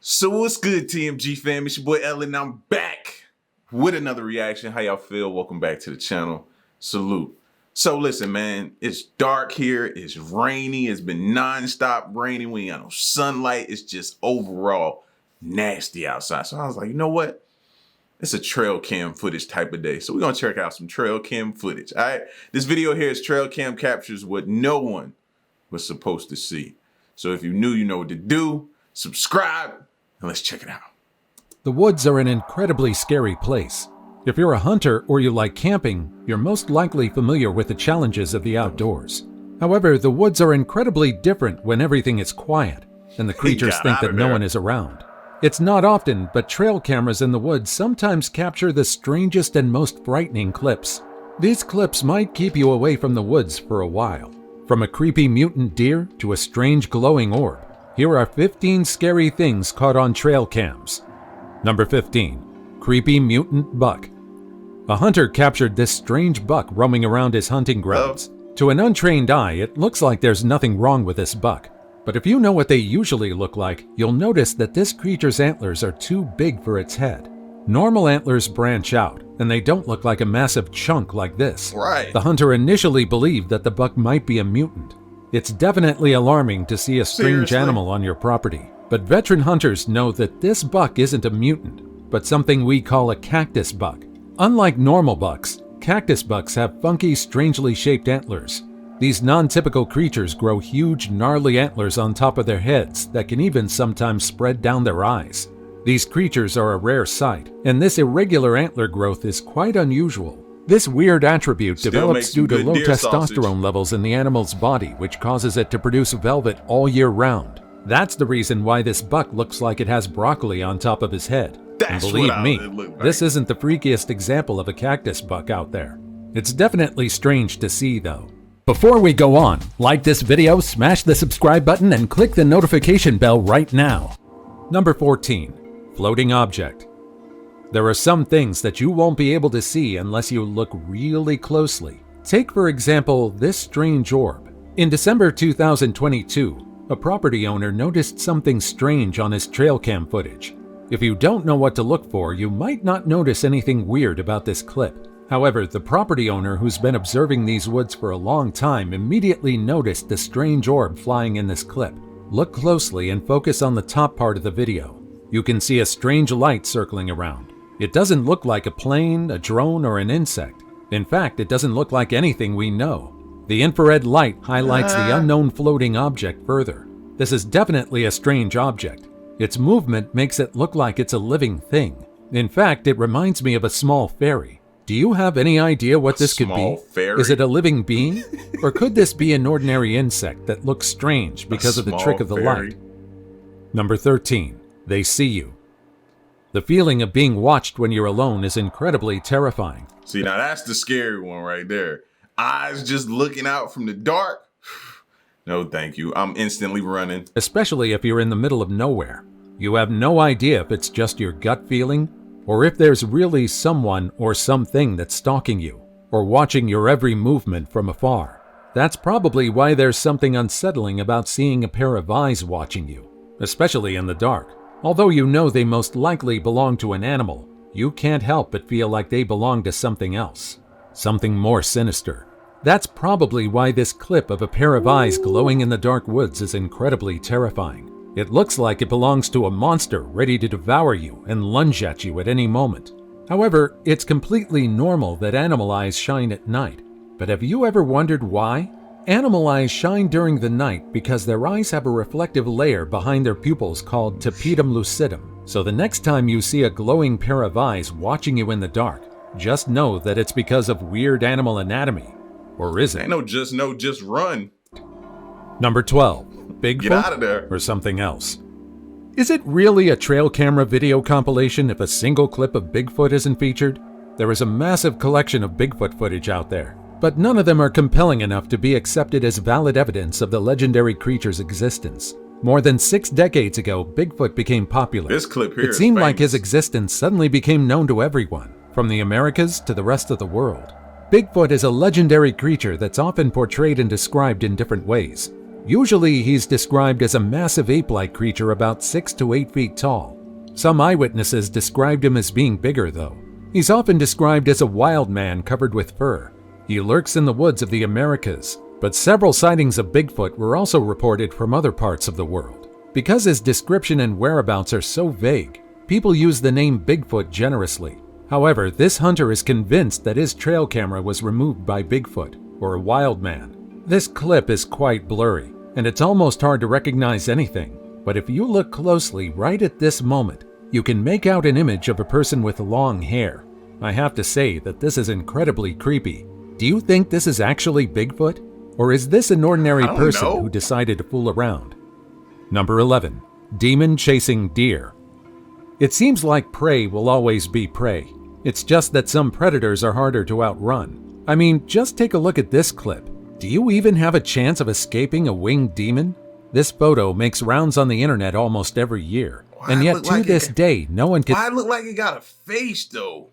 So what's good, TMG fam? It's your boy Ellen, and I'm back with another reaction. How y'all feel? Welcome back to the channel. Salute. So listen, man, it's dark here. It's rainy. It's been non-stop raining. We ain't got no sunlight. It's just overall nasty outside. So I was like, you know what? It's a trail cam footage type of day. So we're going to check out some trail cam footage. All right. This video here is trail cam captures what no one was supposed to see. So if you're new, you know what to do. Subscribe. And let's check it out. The woods are an incredibly scary place. If you're a hunter or you like camping, you're most likely familiar with the challenges of the outdoors. However, the woods are incredibly different when everything is quiet and the creatures think that no one is around. It's not often, but trail cameras in the woods sometimes capture the strangest and most frightening clips. These clips might keep you away from the woods for a while. From a creepy mutant deer to a strange glowing orb, here are 15 scary things caught on trail cams. Number 15. Creepy mutant buck. A hunter captured this strange buck roaming around his hunting grounds. To an untrained eye, it looks like there's nothing wrong with this buck. But if you know what they usually look like, you'll notice that this creature's antlers are too big for its head. Normal antlers branch out, and they don't look like a massive chunk like this. Right. The hunter initially believed that the buck might be a mutant. It's definitely alarming to see a strange animal on your property, but veteran hunters know that this buck isn't a mutant, but something we call a cactus buck. Unlike normal bucks, cactus bucks have funky, strangely shaped antlers. These non-typical creatures grow huge, gnarly antlers on top of their heads that can even sometimes spread down their eyes. These creatures are a rare sight, and this irregular antler growth is quite unusual. This weird attribute develops due to low testosterone levels in the animal's body, which causes it to produce velvet all year round. That's the reason why this buck looks like it has broccoli on top of his head. And believe me, this isn't the freakiest example of a cactus buck out there. It's definitely strange to see, though. Before we go on, like this video, smash the subscribe button, and click the notification bell right now. Number 14. Floating object. There are some things that you won't be able to see unless you look really closely. Take, for example, this strange orb. In December 2022, a property owner noticed something strange on his trail cam footage. If you don't know what to look for, you might not notice anything weird about this clip. However, the property owner, who's been observing these woods for a long time, immediately noticed the strange orb flying in this clip. Look closely and focus on the top part of the video. You can see a strange light circling around. It doesn't look like a plane, a drone, or an insect. In fact, it doesn't look like anything we know. The infrared light highlights the unknown floating object further. This is definitely a strange object. Its movement makes it look like it's a living thing. In fact, it reminds me of a small fairy. Do you have any idea what this could be? Fairy? Is it a living being? Or could this be an ordinary insect that looks strange because of the trick of the light? Number 13. They see you. The feeling of being watched when you're alone is incredibly terrifying. See, now that's the scary one right there. Eyes just looking out from the dark. No, thank you. I'm instantly running. Especially if you're in the middle of nowhere. You have no idea if it's just your gut feeling, or if there's really someone or something that's stalking you, or watching your every movement from afar. That's probably why there's something unsettling about seeing a pair of eyes watching you, especially in the dark. Although you know they most likely belong to an animal, you can't help but feel like they belong to something else, something more sinister. That's probably why this clip of a pair of eyes glowing in the dark woods is incredibly terrifying. It looks like it belongs to a monster ready to devour you and lunge at you at any moment. However, it's completely normal that animal eyes shine at night. But have you ever wondered why? Animal eyes shine during the night because their eyes have a reflective layer behind their pupils called tapetum lucidum. So the next time you see a glowing pair of eyes watching you in the dark, just know that it's because of weird animal anatomy. Or is it? Ain't no just run. Number 12. Bigfoot? Get out of there. Or something else. Is it really a trail camera video compilation if a single clip of Bigfoot isn't featured? There is a massive collection of Bigfoot footage out there, but none of them are compelling enough to be accepted as valid evidence of the legendary creature's existence. More than 6 decades ago, Bigfoot became popular. This clip here It seemed like his existence suddenly became known to everyone, from the Americas to the rest of the world. Bigfoot is a legendary creature that's often portrayed and described in different ways. Usually he's described as a massive ape-like creature about 6 to 8 feet tall. Some eyewitnesses described him as being bigger though. He's often described as a wild man covered with fur. He lurks in the woods of the Americas, but several sightings of Bigfoot were also reported from other parts of the world. Because his description and whereabouts are so vague, people use the name Bigfoot generously. However, this hunter is convinced that his trail camera was removed by Bigfoot, or a wild man. This clip is quite blurry, and it's almost hard to recognize anything, but if you look closely right at this moment, you can make out an image of a person with long hair. I have to say that this is incredibly creepy. Do you think this is actually Bigfoot? Or is this an ordinary person who decided to fool around? Number 11. Demon chasing deer. It seems like prey will always be prey. It's just that some predators are harder to outrun. I mean, just take a look at this clip. Do you even have a chance of escaping a winged demon? This photo makes rounds on the internet almost every year. And yet to this day, no one can... Why it look like it got a face though?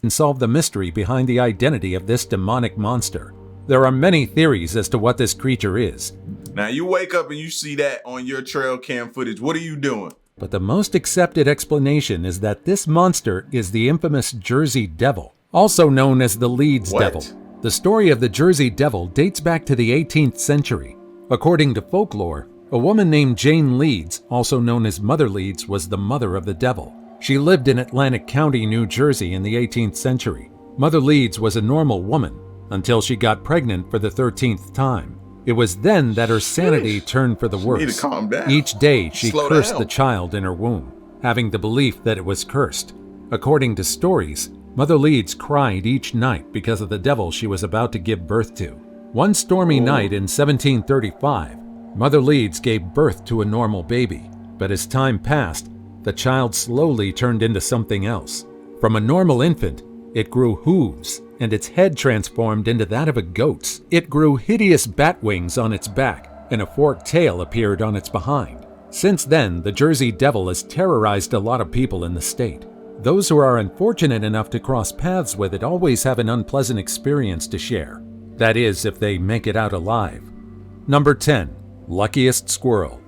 ...solve the mystery behind the identity of this demonic monster. There are many theories as to what this creature is. Now you wake up and you see that on your trail cam footage. What are you doing? But the most accepted explanation is that this monster is the infamous Jersey Devil, also known as the Leeds Devil. The story of the Jersey Devil dates back to the 18th century. According to folklore, a woman named Jane Leeds, also known as Mother Leeds, was the mother of the devil. She lived in Atlantic County, New Jersey in the 18th century. Mother Leeds was a normal woman until she got pregnant for the 13th time. It was then that her sanity turned for the worse. You need to calm down. Each day she cursed the child in her womb, having the belief that it was cursed. According to stories, Mother Leeds cried each night because of the devil she was about to give birth to. One stormy night in 1735, Mother Leeds gave birth to a normal baby, but as time passed, the child slowly turned into something else. From a normal infant, it grew hooves, and its head transformed into that of a goat's. It grew hideous bat wings on its back, and a forked tail appeared on its behind. Since then, the Jersey Devil has terrorized a lot of people in the state. Those who are unfortunate enough to cross paths with it always have an unpleasant experience to share. That is, if they make it out alive. Number 10. Luckiest squirrel.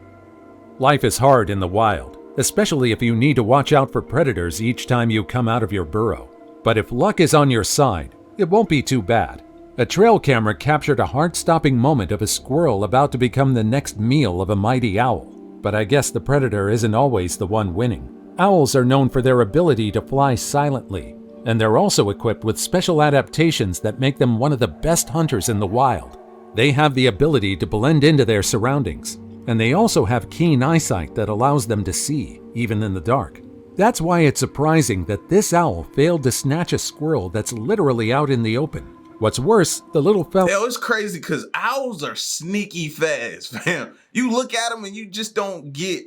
Life is hard in the wild, especially if you need to watch out for predators each time you come out of your burrow. But if luck is on your side, it won't be too bad. A trail camera captured a heart-stopping moment of a squirrel about to become the next meal of a mighty owl. But I guess the predator isn't always the one winning. Owls are known for their ability to fly silently, and they're also equipped with special adaptations that make them one of the best hunters in the wild. They have the ability to blend into their surroundings, and they also have keen eyesight that allows them to see, even in the dark. That's why it's surprising that this owl failed to snatch a squirrel that's literally out in the open. What's worse, the little fella... Yo, it's crazy because owls are sneaky fast, fam. You look at them and you just don't get...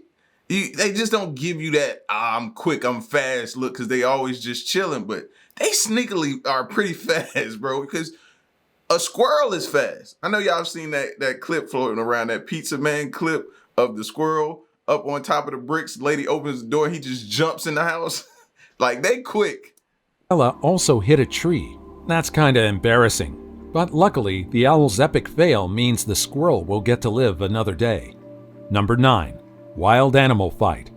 They just don't give you that, I'm quick, I'm fast look, because they always just chilling. But they sneakily are pretty fast, bro, because a squirrel is fast. I know y'all seen that clip floating around, that Pizza Man clip of the squirrel up on top of the bricks. The lady opens the door, he just jumps in the house. Like, they quick. Ella also hit a tree. That's kinda embarrassing. But luckily, the owl's epic fail means the squirrel will get to live another day. Number 9. Wild animal fight.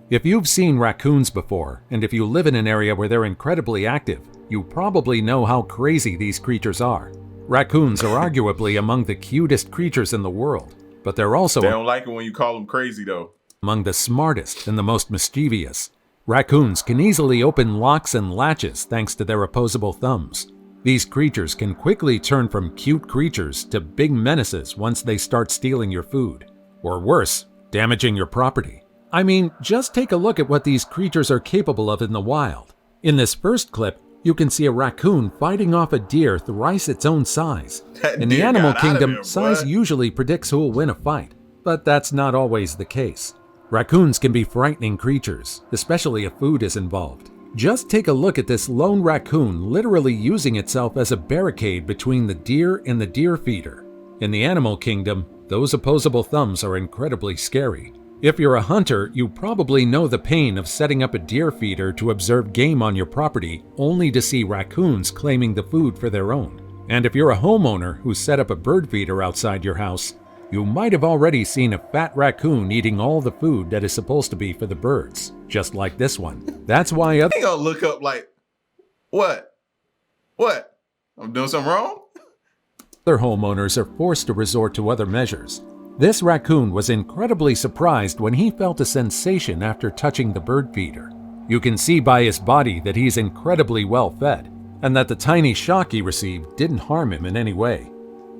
If you've seen raccoons before, and if you live in an area where they're incredibly active, you probably know how crazy these creatures are. Raccoons are arguably among the cutest creatures in the world, but they're also... They don't like it when you call them crazy, though. ...among the smartest and the most mischievous. Raccoons can easily open locks and latches thanks to their opposable thumbs. These creatures can quickly turn from cute creatures to big menaces once they start stealing your food. Or worse, damaging your property. I mean, just take a look at what these creatures are capable of in the wild. In this first clip, you can see a raccoon fighting off a deer thrice its own size. In the animal kingdom, size usually predicts who will win a fight, but that's not always the case. Raccoons can be frightening creatures, especially if food is involved. Just take a look at this lone raccoon literally using itself as a barricade between the deer and the deer feeder. In the animal kingdom, those opposable thumbs are incredibly scary. If you're a hunter, you probably know the pain of setting up a deer feeder to observe game on your property only to see raccoons claiming the food for their own. And if you're a homeowner who set up a bird feeder outside your house, You might have already seen a fat raccoon eating all the food that is supposed to be for the birds, just like this one. That's why I ain't gonna look up like, what? What? I'm doing something wrong? other homeowners are forced to resort to other measures. This raccoon was incredibly surprised when he felt a sensation after touching the bird feeder. You can see by his body that he's incredibly well fed, and that the tiny shock he received didn't harm him in any way.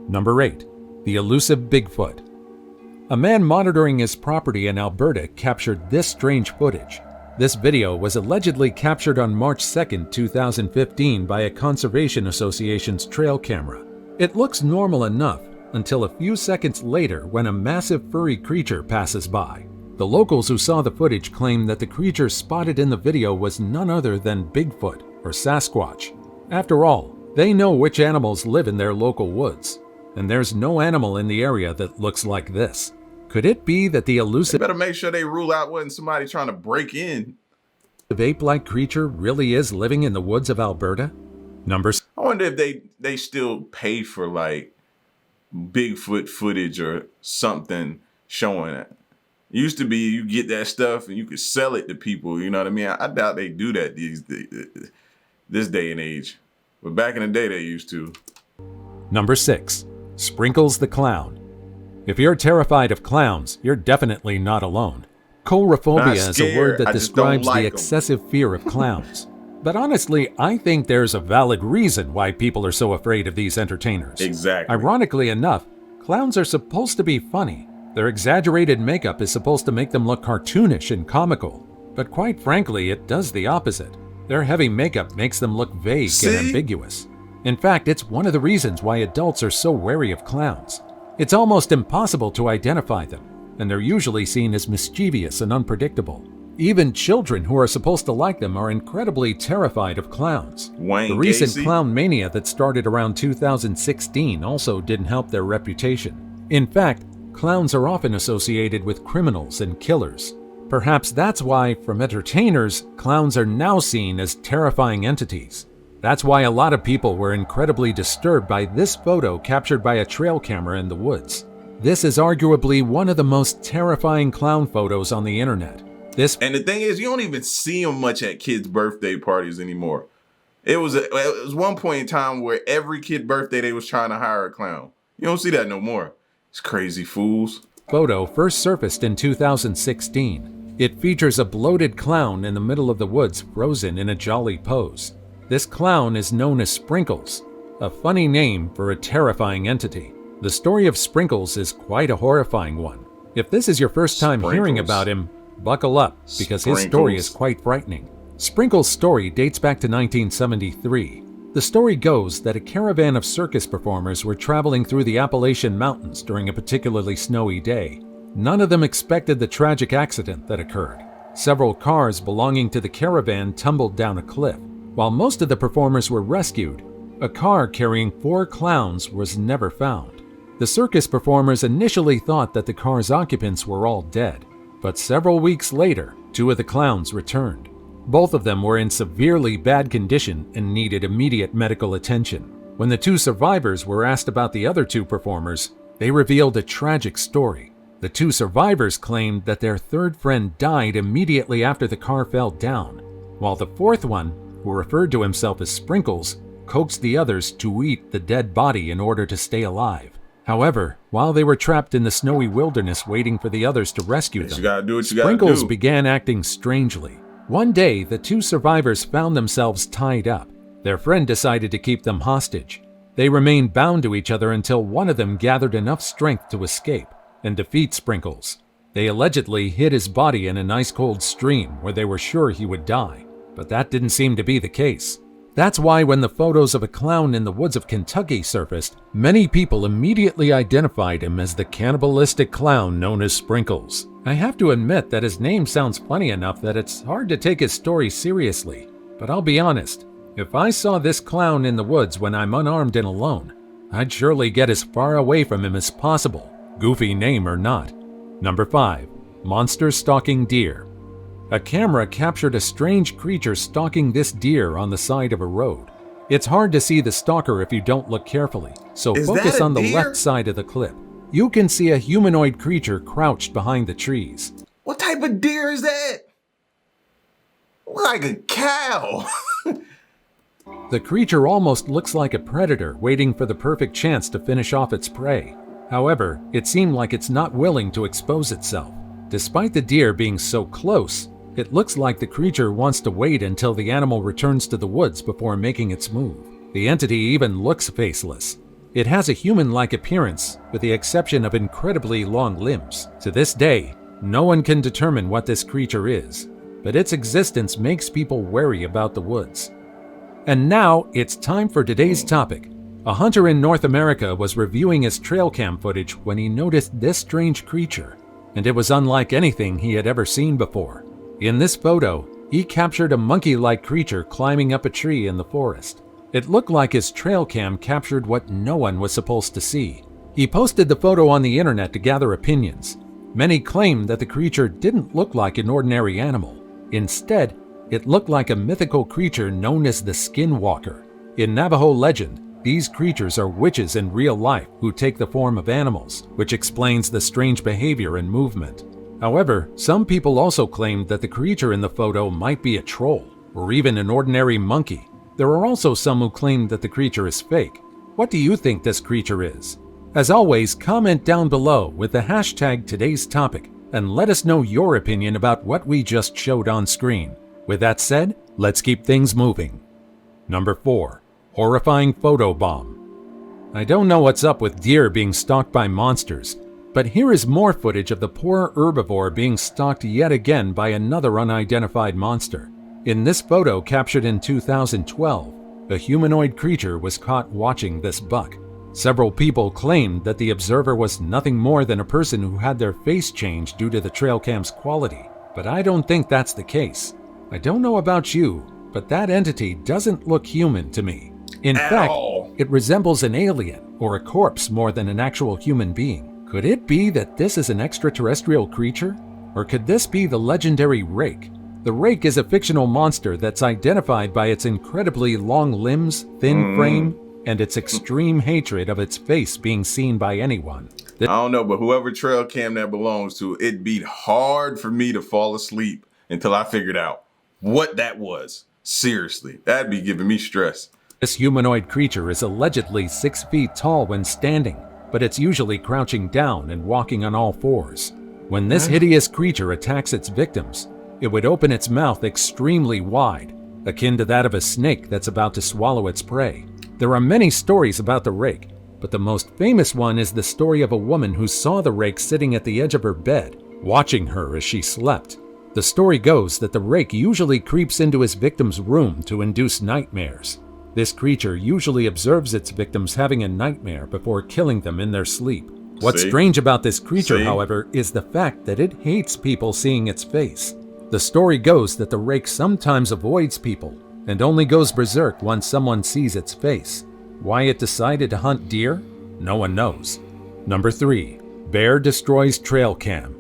Number 8. The elusive Bigfoot. A man monitoring his property in Alberta captured this strange footage. This video was allegedly captured on March 2, 2015 by a conservation association's trail camera. It looks normal enough until a few seconds later when a massive furry creature passes by. The locals who saw the footage claim that the creature spotted in the video was none other than Bigfoot or Sasquatch. After all, they know which animals live in their local woods, and there's no animal in the area that looks like this. Could it be that the elusive Better make sure they rule out wasn't somebody trying to break in. ape-like creature really is living in the woods of Alberta? I wonder if they still pay for like Bigfoot footage or something showing it. Used to be you get that stuff and you could sell it to people, you know what I mean? I doubt they do that this day and age. But back in the day they used to. Number 6. Sprinkles the Clown. If you're terrified of clowns, you're definitely not alone. Coulrophobia is a word that describes the excessive fear of clowns. But honestly, I think there's a valid reason why people are so afraid of these entertainers. Exactly. Ironically enough, clowns are supposed to be funny. Their exaggerated makeup is supposed to make them look cartoonish and comical. But quite frankly, it does the opposite. Their heavy makeup makes them look vague and ambiguous. In fact, it's one of the reasons why adults are so wary of clowns. It's almost impossible to identify them, and they're usually seen as mischievous and unpredictable. Even children who are supposed to like them are incredibly terrified of clowns. The recent clown mania that started around 2016 also didn't help their reputation. In fact, clowns are often associated with criminals and killers. Perhaps that's why, from entertainers, clowns are now seen as terrifying entities. That's why a lot of people were incredibly disturbed by this photo captured by a trail camera in the woods. This is arguably one of the most terrifying clown photos on the internet. And the thing is, you don't even see them much at kids' birthday parties anymore. It was one point in time where every kid birthday they was trying to hire a clown. You don't see that no more. It's crazy fools. Photo first surfaced in 2016. It features a bloated clown in the middle of the woods, frozen in a jolly pose. This clown is known as Sprinkles, a funny name for a terrifying entity. The story of Sprinkles is quite a horrifying one. If this is your first time hearing about him, buckle up, because his story is quite frightening. Sprinkles' story dates back to 1973. The story goes that a caravan of circus performers were traveling through the Appalachian Mountains during a particularly snowy day. None of them expected the tragic accident that occurred. Several cars belonging to the caravan tumbled down a cliff. While most of the performers were rescued, a car carrying 4 clowns was never found. The circus performers initially thought that the car's occupants were all dead. But several weeks later, 2 of the clowns returned. Both of them were in severely bad condition and needed immediate medical attention. When the 2 survivors were asked about the other 2 performers, they revealed a tragic story. The 2 survivors claimed that their third friend died immediately after the car fell down, while the 4th one, who referred to himself as Sprinkles, coaxed the others to eat the dead body in order to stay alive. However, while they were trapped in the snowy wilderness waiting for the others to rescue them, Sprinkles began acting strangely. One day, the 2 survivors found themselves tied up. Their friend decided to keep them hostage. They remained bound to each other until one of them gathered enough strength to escape and defeat Sprinkles. They allegedly hid his body in an ice-cold stream where they were sure he would die, but that didn't seem to be the case. That's why when the photos of a clown in the woods of Kentucky surfaced, many people immediately identified him as the cannibalistic clown known as Sprinkles. I have to admit that his name sounds funny enough that it's hard to take his story seriously. But I'll be honest, if I saw this clown in the woods when I'm unarmed and alone, I'd surely get as far away from him as possible, goofy name or not. Number 5. Monster Stalking Deer. A camera captured a strange creature stalking this deer on the side of a road. It's hard to see the stalker if you don't look carefully, so focus on the left side of the clip. you can see a humanoid creature crouched behind the trees. What type of deer is that? Like a cow. The creature almost looks like a predator waiting for the perfect chance to finish off its prey. However, it seemed like it's not willing to expose itself. Despite the deer being so close, it looks like the creature wants to wait until the animal returns to the woods before making its move. The entity even looks faceless. It has a human-like appearance, with the exception of incredibly long limbs. To this day, no one can determine what this creature is, but its existence makes people wary about the woods. And now, it's time for today's topic. A hunter in North America was reviewing his trail cam footage when he noticed this strange creature, and it was unlike anything he had ever seen before. In this photo, he captured a monkey-like creature climbing up a tree in the forest. It looked like his trail cam captured what no one was supposed to see. He posted the photo on the internet to gather opinions. Many claimed that the creature didn't look like an ordinary animal. Instead, it looked like a mythical creature known as the Skinwalker. In Navajo legend, these creatures are witches in real life who take the form of animals, which explains the strange behavior and movement. However, some people also claimed that the creature in the photo might be a troll, or even an ordinary monkey. There are also some who claim that the creature is fake. What do you think this creature is? As always, comment down below with the hashtag today's topic and let us know your opinion about what we just showed on screen. With that said, let's keep things moving. Number 4. Horrifying photobomb. I don't know what's up with deer being stalked by monsters, but here is more footage of the poor herbivore being stalked yet again by another unidentified monster. In this photo captured in 2012, a humanoid creature was caught watching this buck. Several people claimed that the observer was nothing more than a person who had their face changed due to the trail cam's quality, but I don't think that's the case. I don't know about you, but that entity doesn't look human to me. In fact, it resembles an alien or a corpse more than an actual human being. Could it be that this is an extraterrestrial creature? Or could this be the legendary rake? The rake is a fictional monster that's identified by its incredibly long limbs, thin frame, and its extreme hatred of its face being seen by anyone. I don't know, but whoever trail cam that belongs to, it'd be hard for me to fall asleep until I figured out what that was. Seriously, that'd be giving me stress. This humanoid creature is allegedly 6 feet tall when standing, but it's usually crouching down and walking on all fours. When this hideous creature attacks its victims, it would open its mouth extremely wide, akin to that of a snake that's about to swallow its prey. There are many stories about the rake, but the most famous one is the story of a woman who saw the rake sitting at the edge of her bed, watching her as she slept. The story goes that the rake usually creeps into his victim's room to induce nightmares. This creature usually observes its victims having a nightmare before killing them in their sleep. What's strange about this creature, however, is the fact that it hates people seeing its face. The story goes that the rake sometimes avoids people and only goes berserk once someone sees its face. Why it decided to hunt deer? No one knows. Number 3. Bear destroys trail cam.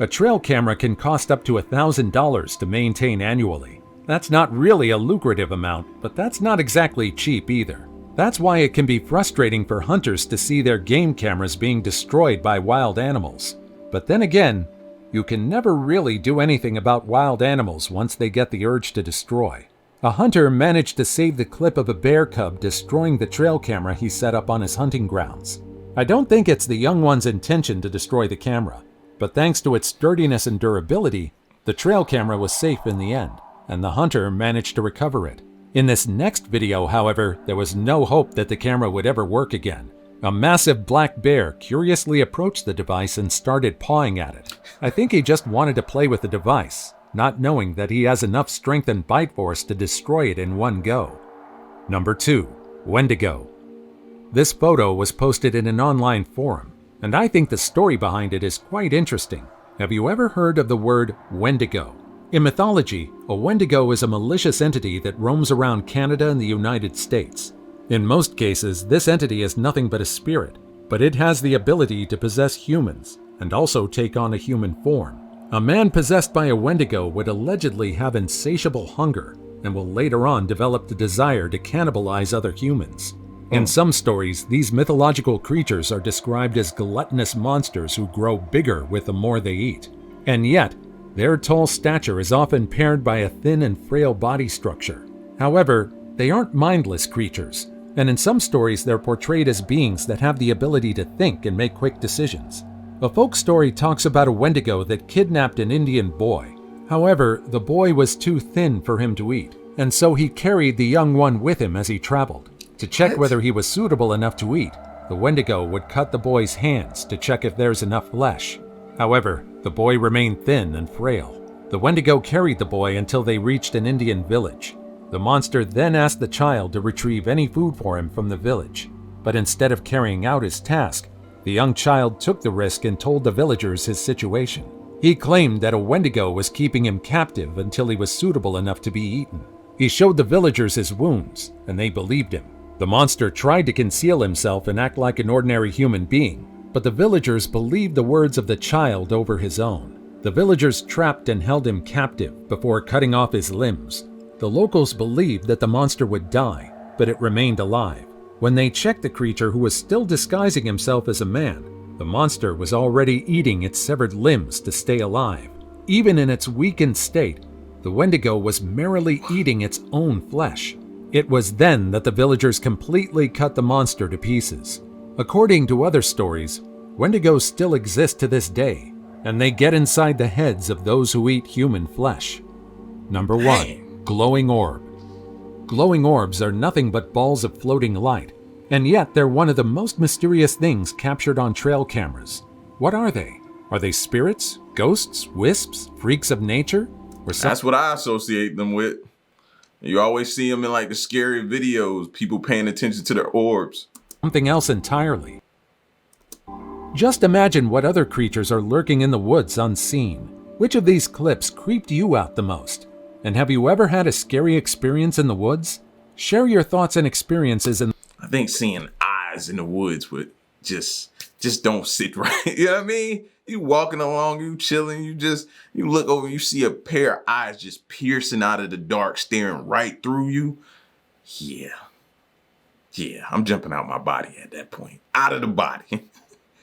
A trail camera can cost up to $1,000 to maintain annually. That's not really a lucrative amount, but that's not exactly cheap either. That's why it can be frustrating for hunters to see their game cameras being destroyed by wild animals. But then again, you can never really do anything about wild animals once they get the urge to destroy. A hunter managed to save the clip of a bear cub destroying the trail camera he set up on his hunting grounds. I don't think it's the young one's intention to destroy the camera, but thanks to its sturdiness and durability, the trail camera was safe in the end, and the hunter managed to recover it. In this next video, however, there was no hope that the camera would ever work again. A massive black bear curiously approached the device and started pawing at it. I think he just wanted to play with the device, not knowing that he has enough strength and bite force to destroy it in one go. Number 2. Wendigo. This photo was posted in an online forum, and I think the story behind it is quite interesting. Have you ever heard of the word Wendigo? In mythology, a Wendigo is a malicious entity that roams around Canada and the United States. In most cases, this entity is nothing but a spirit, but it has the ability to possess humans and also take on a human form. A man possessed by a Wendigo would allegedly have insatiable hunger and will later on develop the desire to cannibalize other humans. In some stories, these mythological creatures are described as gluttonous monsters who grow bigger with the more they eat. And yet, their tall stature is often paired by a thin and frail body structure. However, they aren't mindless creatures, and in some stories they're portrayed as beings that have the ability to think and make quick decisions. A folk story talks about a Wendigo that kidnapped an Indian boy. However, the boy was too thin for him to eat, and so he carried the young one with him as he traveled. To check whether he was suitable enough to eat, the Wendigo would cut the boy's hands to check if there's enough flesh. However, the boy remained thin and frail. The Wendigo carried the boy until they reached an Indian village. The monster then asked the child to retrieve any food for him from the village. But instead of carrying out his task, the young child took the risk and told the villagers his situation. He claimed that a Wendigo was keeping him captive until he was suitable enough to be eaten. He showed the villagers his wounds, and they believed him. The monster tried to conceal himself and act like an ordinary human being, but the villagers believed the words of the child over his own. The villagers trapped and held him captive before cutting off his limbs. The locals believed that the monster would die, but it remained alive. When they checked the creature, who was still disguising himself as a man, the monster was already eating its severed limbs to stay alive. Even in its weakened state, the Wendigo was merrily eating its own flesh. It was then that the villagers completely cut the monster to pieces. According to other stories, Wendigos still exist to this day, and they get inside the heads of those who eat human flesh. Number 1. Glowing Orb. Glowing orbs are nothing but balls of floating light, and yet they're one of the most mysterious things captured on trail cameras. What are they? Are they spirits, ghosts, wisps, freaks of nature? Or That's what I associate them with. You always see them in like the scary videos, people paying attention to their orbs. Something else entirely. Just imagine what other creatures are lurking in the woods unseen. Which of these clips creeped you out the most? And have you ever had a scary experience in the woods? Share your thoughts and experiences in... I think seeing eyes in the woods would just don't sit right. You know what I mean? You walking along, you chilling, you look over, you see a pair of eyes just piercing out of the dark, staring right through you. Yeah, I'm jumping out my body at that point. Out of the body.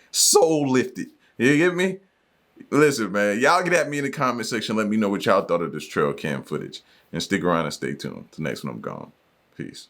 Soul lifted. You get me? Listen, man, y'all get at me in the comment section. Let me know what y'all thought of this trail cam footage. And stick around and stay tuned. The next one I'm gone. Peace.